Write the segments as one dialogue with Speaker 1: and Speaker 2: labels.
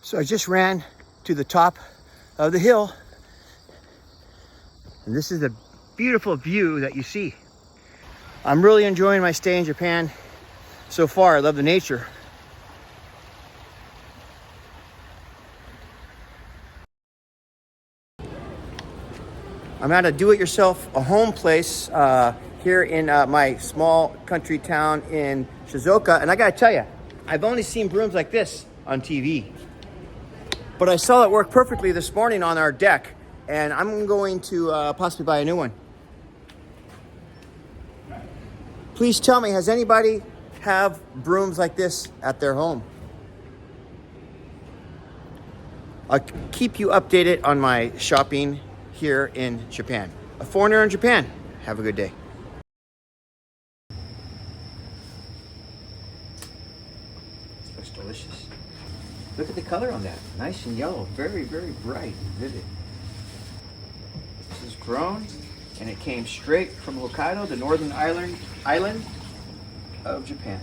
Speaker 1: So I just ran to the top of the hill, and this is the beautiful view that you see. I'm really enjoying my stay in Japan so far. I love the nature. I'm at a do-it-yourself, a home place here in my small country town in Shizuoka. And I gotta tell you, I've only seen brooms like this on TV. But I saw it work perfectly this morning on our deck, and I'm going to possibly buy a new one. Please tell me, has anybody have brooms like this at their home? I'll keep you updated on my shopping here in Japan. A foreigner in Japan. Have a good day. This looks delicious. Look at the color on that. Nice and yellow. Very, very bright and vivid. This is grown, and it came straight from Hokkaido, the northern island of Japan.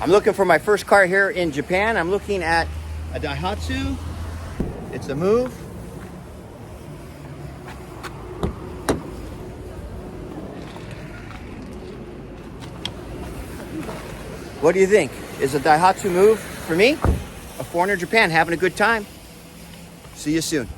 Speaker 1: I'm looking for my first car here in Japan. I'm looking at a Daihatsu. It's a Move. What do you think? Is a Daihatsu Move for me? A foreigner in Japan having a good time. See you soon.